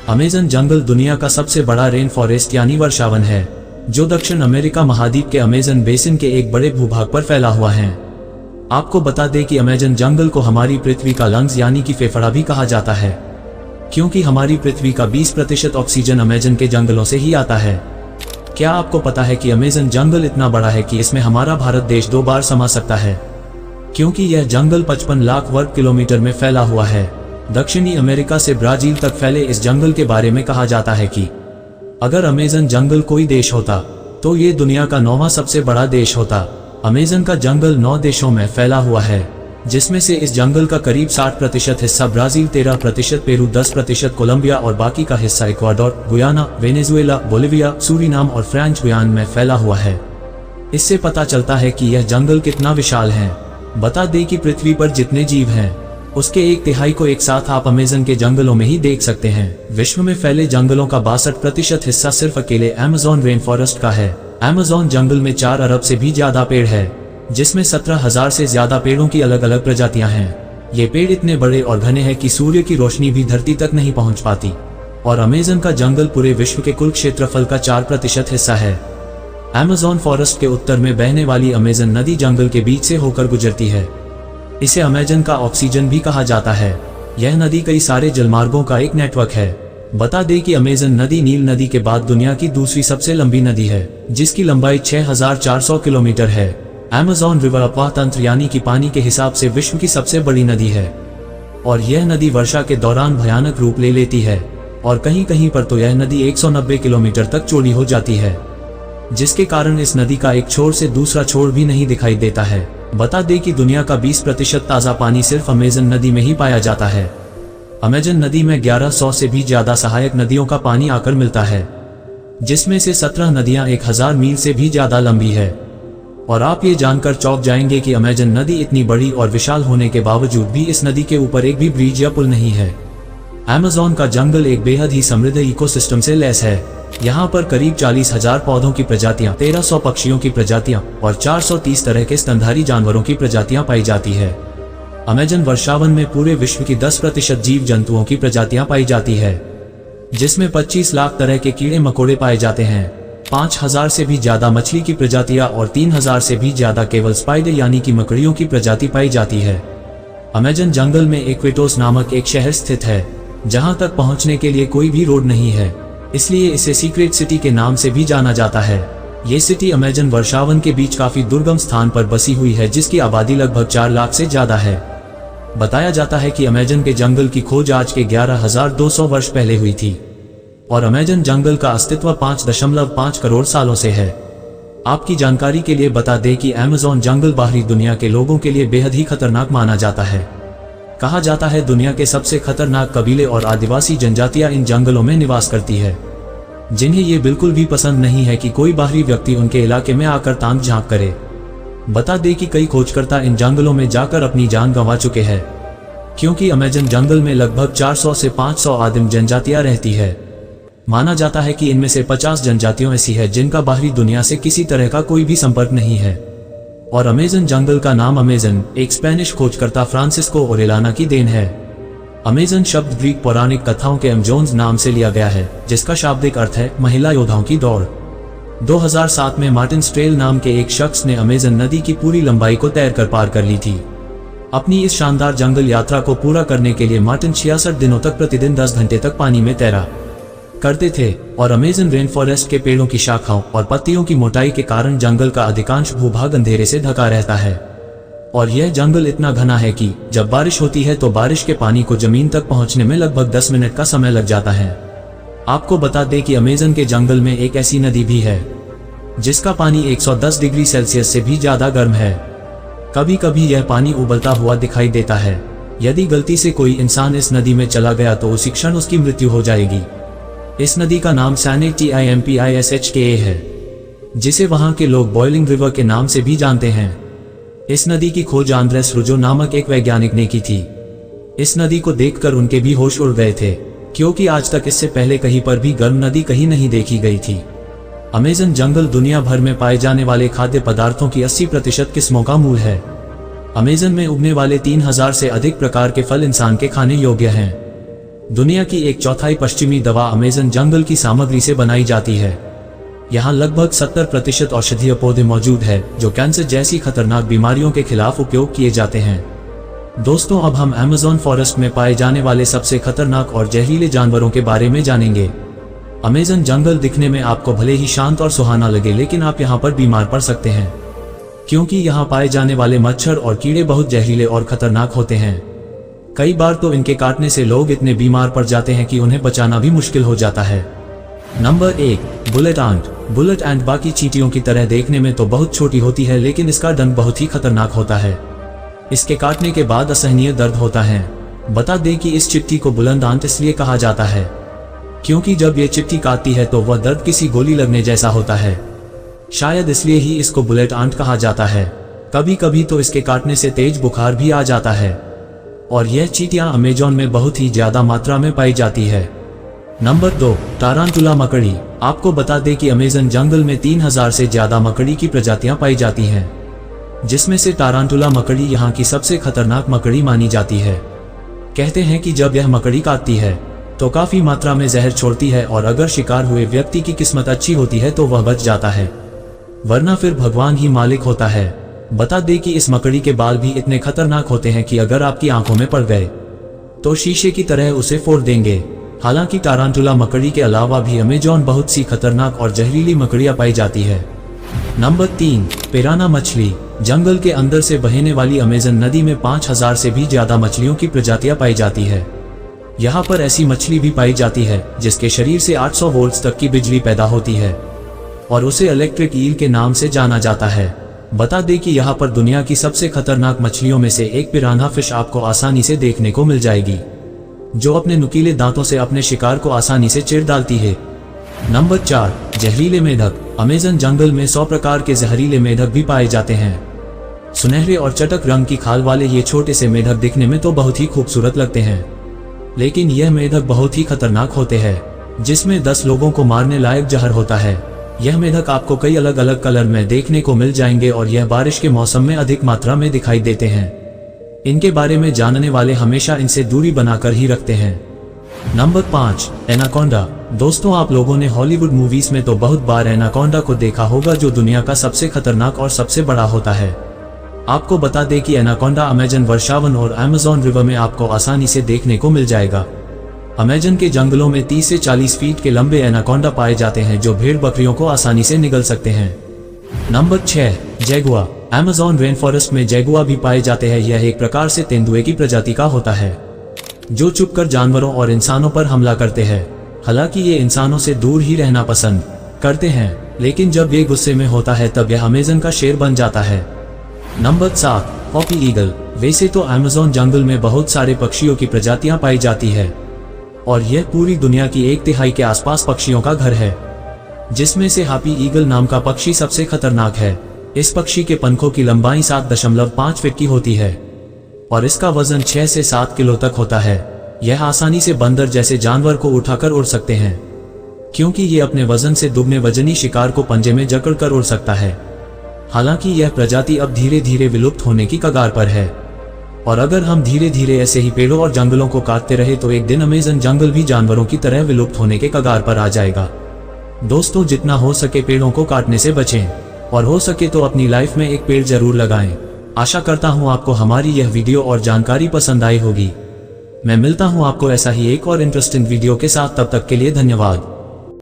Amazon जंगल दुनिया का सबसे बड़ा रेन फॉरेस्ट यानी वर्षावन है, जो दक्षिण अमेरिका महाद्वीप के अमेज़न बेसिन के एक बड़े भूभाग पर फैला हुआ है। आपको बता दें कि अमेज़न जंगल को हमारी पृथ्वी का लंग्स यानी कि फेफड़ा भी कहा जाता है, क्योंकि हमारी पृथ्वी का 20% ऑक्सीजन अमेज़न के जंगलों से ही आता है। क्या आपको पता है कि अमेज़न जंगल इतना बड़ा है कि इसमें हमारा भारत देश 2 बार समा सकता है, क्योंकि यह जंगल 55 लाख वर्ग किलोमीटर में फैला हुआ है। दक्षिणी अमेरिका से ब्राजील तक फैले इस जंगल के बारे में कहा जाता है कि अगर अमेज़न जंगल कोई देश होता तो ये दुनिया का 9वां सबसे बड़ा देश होता। अमेज़न का जंगल 9 देशों में फैला हुआ है, जिसमें से इस जंगल का करीब 60% हिस्सा ब्राजील, 13% पेरू, 10% कोलंबिया और बाकी का हिस्सा Ecuador, Guyana, Venezuela, Bolivia, Suriname और फ्रेंच गुयाना में फैला हुआ है। इससे पता चलता है कि यह जंगल कितना विशाल है। बता दें कि पृथ्वी पर जितने जीव हैं उसके 1/3 को एक साथ आप अमेज़न के जंगलों में ही देख सकते हैं। विश्व में फैले जंगलों का 62% हिस्सा सिर्फ अकेले अमेज़न रेन फॉरेस्ट का है। अमेज़न जंगल में 4 अरब से भी ज्यादा पेड़ है, जिसमें 17,000 से ज्यादा पेड़ों की अलग अलग प्रजातियां हैं। ये पेड़ इतने बड़े और घने हैं कि सूर्य की रोशनी भी धरती तक नहीं पहुंच पाती। और अमेज़न का जंगल पूरे विश्व के कुल क्षेत्रफल का 4% हिस्सा है। अमेज़न फॉरेस्ट के उत्तर में बहने वाली अमेज़न नदी जंगल के बीच से होकर गुजरती है। इसे अमेज़न का ऑक्सीजन भी कहा जाता है। यह नदी कई सारे जलमार्गों का एक नेटवर्क है। बता दें कि अमेज़न नदी नील नदी के बाद दुनिया की दूसरी सबसे लंबी नदी है, जिसकी लंबाई 6400 किलोमीटर है। अमेज़न रिवर अपवाह तंत्र यानी कि पानी के हिसाब से विश्व की सबसे बड़ी नदी है, और यह नदी वर्षा के दौरान भयानक रूप ले लेती है, और कहीं कहीं पर तो यह नदी 190 किलोमीटर तक चौड़ी हो जाती है, जिसके कारण इस नदी का एक छोर से दूसरा छोर भी नहीं दिखाई देता है। बता दें कि दुनिया का 20% ताज़ा पानी सिर्फ अमेज़न नदी में ही पाया जाता है। अमेज़न नदी में 1100 से भी ज्यादा सहायक नदियों का पानी आकर मिलता है, जिसमें से 17 नदियां 1000 मील से भी ज्यादा लंबी है। और आप ये जानकर चौंक जाएंगे कि अमेज़न नदी इतनी बड़ी और विशाल होने के बावजूद भी इस नदी के ऊपर एक भी ब्रिज या पुल नहीं है। अमेज़न का जंगल एक बेहद ही समृद्ध इकोसिस्टम से लैस है। यहाँ पर करीब 40,000 पौधों की प्रजातियां, 1300 पक्षियों की प्रजातियां और 430 तरह के स्तनधारी जानवरों की प्रजातियां पाई जाती है। अमेज़न वर्षावन में पूरे विश्व की 10% जीव जंतुओं की प्रजातियां पाई जाती है, जिसमें 25 लाख तरह के कीड़े मकोड़े पाए जाते हैं, 5000 से भी ज्यादा मछली की प्रजातियां और 3000 से भी ज्यादा केवल स्पाइडर यानी कि मकड़ियों की प्रजाति पाई जाती है। अमेज़न जंगल में इक्वेटोस नामक एक शहर स्थित है, जहां तक पहुंचने के लिए कोई भी रोड नहीं है, इसलिए इसे सीक्रेट सिटी के नाम से भी जाना जाता है। ये सिटी अमेज़न वर्षावन के बीच काफी दुर्गम स्थान पर बसी हुई है, जिसकी आबादी लगभग 4 लाख से ज्यादा है। बताया जाता है कि अमेज़न के जंगल की खोज आज के 11,200 वर्ष पहले हुई थी, और अमेज़न जंगल का अस्तित्व 5.5 करोड़ सालों से है। आपकी जानकारी के लिए बता दें कि अमेज़न जंगल बाहरी दुनिया के लोगों के लिए बेहद ही खतरनाक माना जाता है। कहा जाता है दुनिया के सबसे खतरनाक कबीले और आदिवासी जनजातियां इन जंगलों में निवास करती है, जिन्हें ये बिल्कुल भी पसंद नहीं है कि कोई बाहरी व्यक्ति उनके इलाके में आकर ताक झांक करे। बता दें कि कई खोजकर्ता इन जंगलों में जाकर अपनी जान गंवा चुके हैं, क्योंकि अमेज़न जंगल में लगभग 400 से 500 आदिम जनजातियां रहती है। माना जाता है कि इनमें से 50 जनजातियां ऐसी है जिनका बाहरी दुनिया से किसी तरह का कोई भी संपर्क नहीं है। और अमेज़न जंगल का नाम अमेज़न एक स्पेनिश खोजकर्ता फ्रांसिस्को ओरेलाना की देन है। अमेज़न शब्द ग्रीक पौराणिक कथाओं के अमेज़ोन्स नाम से लिया गया है, जिसका शाब्दिक अर्थ है महिला योद्धाओं की दौड़। 2007 में मार्टिन स्ट्रेल नाम के एक शख्स ने अमेज़न नदी की पूरी लंबाई को तैरकर पार कर ली थी। अपनी इस शानदार जंगल यात्रा को पूरा करने के लिए मार्टिन 66 दिनों तक प्रतिदिन 10 घंटे तक पानी में तैरा करते थे, और अमेज़न रेन फॉरेस्ट के पेड़ों की शाखाओं और पत्तियों की मोटाई के कारण जंगल का अधिकांश भूभाग अंधेरे से ढका रहता है। और यह जंगल इतना घना है कि जब बारिश होती है तो बारिश के पानी को जमीन तक पहुंचने में लगभग 10 मिनट का समय लग जाता है। आपको बता दें कि अमेज़न के जंगल में एक ऐसी नदी भी है जिसका पानी 110 डिग्री सेल्सियस से भी ज्यादा गर्म है। कभी कभी यह पानी उबलता हुआ दिखाई देता है। यदि गलती से कोई इंसान इस नदी में चला गया तो उसी क्षण उसकी मृत्यु हो जाएगी। इस नदी का नाम सैनिक-टिम्पिसका है, जिसे वहां के लोग बॉइलिंग रिवर के नाम से भी जानते हैं। इस नदी की खोज आंद्रेस रुजो नामक एक वैज्ञानिक ने की थी। इस नदी को देखकर उनके भी होश उड़ गए थे, क्योंकि आज तक इससे पहले कहीं पर भी गर्म नदी कहीं नहीं देखी गई थी। अमेज़न जंगल दुनिया भर में पाए जाने वाले खाद्य पदार्थों की 80% किस्मों का मूल है। अमेज़न में उगने वाले 3000 से अधिक प्रकार के फल इंसान के खाने योग्य हैं। दुनिया की 1/4 पश्चिमी दवा अमेज़न जंगल की सामग्री से बनाई जाती है। यहाँ लगभग 70% औषधीय पौधे मौजूद है जो कैंसर जैसी खतरनाक बीमारियों के खिलाफ उपयोग किए जाते हैं। दोस्तों, अब हम अमेज़न फॉरेस्ट में पाए जाने वाले सबसे खतरनाक और जहरीले जानवरों के बारे में जानेंगे। अमेज़न जंगल दिखने में आपको भले ही शांत और सुहाना लगे, लेकिन आप यहाँ पर बीमार पड़ सकते हैं, क्योंकि यहाँ पाए जाने वाले मच्छर और कीड़े बहुत जहरीले और खतरनाक होते हैं। कई बार तो इनके काटने से लोग इतने बीमार पड़ जाते हैं कि उन्हें बचाना भी मुश्किल हो जाता है। Number 1, bullet ant. Bullet ant बाकी चींटियों की तरह देखने में तो बहुत छोटी होती है, लेकिन इसका डंक बहुत ही खतरनाक होता है। इसके काटने के बाद असहनीय दर्द होता है। बता दें कि इस चिट्टी को बुलंद आंट इसलिए कहा जाता है क्योंकि जब ये चिट्टी काटती है तो वह दर्द किसी गोली लगने जैसा होता है। शायद इसलिए ही इसको बुलेट आंट कहा जाता है। कभी कभी तो इसके काटने से तेज बुखार भी आ जाता है और यह चींटियां अमेज़न में बहुत ही ज्यादा मात्रा में पाई जाती है। नंबर 2, टारांटुला मकड़ी। आपको बता दें कि अमेज़न जंगल में 3000 से ज्यादा मकड़ी की प्रजातियां पाई जाती हैं, जिसमें से टारांटुला मकड़ी यहाँ की सबसे खतरनाक मकड़ी मानी जाती है। कहते हैं कि जब यह मकड़ी काटती है तो काफी मात्रा में जहर छोड़ती है और अगर शिकार हुए व्यक्ति की किस्मत अच्छी होती है तो वह बच जाता है, वरना फिर भगवान ही मालिक होता है। बता दें कि इस मकड़ी के बाल भी इतने खतरनाक होते हैं कि अगर आपकी आंखों में पड़ गए तो शीशे की तरह उसे फोड़ देंगे। हालांकि टारांटुला मकड़ी के अलावा भी अमेज़न बहुत सी खतरनाक और जहरीली मकड़ियां पाई जाती है। नंबर 3, पिराना मछली। जंगल के अंदर से बहने वाली अमेज़न नदी में 5000 से भी ज्यादा मछलियों की प्रजातियां पाई जाती है। यहाँ पर ऐसी मछली भी पाई जाती है जिसके शरीर से 800 वोल्ट तक की बिजली पैदा होती है और उसे इलेक्ट्रिक ईल के नाम से जाना जाता है। बता दें कि यहाँ पर दुनिया की सबसे खतरनाक मछलियों में से एक पिरान्हा फिश आपको आसानी से देखने को मिल जाएगी, जो अपने नुकीले दांतों से अपने शिकार को आसानी से चीर डालती है। नंबर 4, जहरीले मेढक। अमेज़न जंगल में 100 प्रकार के जहरीले मेढक भी पाए जाते हैं। सुनहरे और चटक रंग की खाल वाले ये छोटे से मेढक दिखने में तो बहुत ही खूबसूरत लगते हैं, लेकिन यह मेढक बहुत ही खतरनाक होते हैं, जिसमें 10 लोगों को मारने लायक जहर होता है। यह मेढक आपको कई अलग अलग कलर में देखने को मिल जाएंगे और यह बारिश के मौसम में अधिक मात्रा में दिखाई देते हैं। इनके बारे में जानने वाले हमेशा इनसे दूरी बनाकर ही रखते हैं। Number 5, anaconda. दोस्तों, आप लोगों ने हॉलीवुड मूवीज में तो बहुत बार एनाकोंडा को देखा होगा, जो दुनिया का सबसे खतरनाक और सबसे बड़ा होता है। आपको बता दें कि एनाकोंडा अमेज़न वर्षावन और अमेज़न रिवर में आपको आसानी से देखने को मिल जाएगा। अमेज़न के जंगलों में 30 से 40 फीट के लंबे एनाकोंडा पाए जाते हैं जो भेड़ बकरियों को आसानी से निगल सकते हैं। नंबर 6, जैगुआ। अमेज़न रेन फॉरेस्ट में जैगुआ भी पाए जाते हैं। यह एक प्रकार से तेंदुए की प्रजाति का होता है जो छुपकर जानवरों और इंसानों पर हमला करते हैं। हालांकि ये इंसानों से दूर ही रहना पसंद करते हैं, लेकिन जब ये गुस्से में होता है तब यह अमेज़न का शेर बन जाता है। Number 7, Hoppy eagle. वैसे तो अमेज़न जंगल में बहुत सारे पक्षियों की प्रजातियां पाई जाती है और यह पूरी दुनिया की 1/3 के आसपास पक्षियों का घर है, जिसमें से हॉपी ईगल नाम का पक्षी सबसे खतरनाक है। इस पक्षी के पंखों की लंबाई 7.5 फीट की होती है और इसका वजन 6 से 7 किलो तक होता है। यह आसानी से बंदर जैसे जानवर को उठाकर उड़ सकते हैं, क्योंकि ये अपने वजन से दुगने वजनी शिकार को पंजे में जकड़कर उड़ सकता है। हालांकि यह प्रजाति अब धीरे धीरे विलुप्त होने की कगार पर है और अगर हम धीरे धीरे ऐसे ही पेड़ों और जंगलों को काटते रहे तो एक दिन अमेज़न जंगल भी जानवरों की तरह विलुप्त होने के कगार पर आ जाएगा। दोस्तों, जितना हो सके पेड़ों को काटने से बचें और हो सके तो अपनी लाइफ में एक पेड़ जरूर लगाएं। आशा करता हूं आपको हमारी यह वीडियो और जानकारी पसंद आई होगी। मैं मिलता हूं आपको ऐसा ही एक और इंटरेस्टिंग वीडियो के साथ। तब तक के लिए धन्यवाद।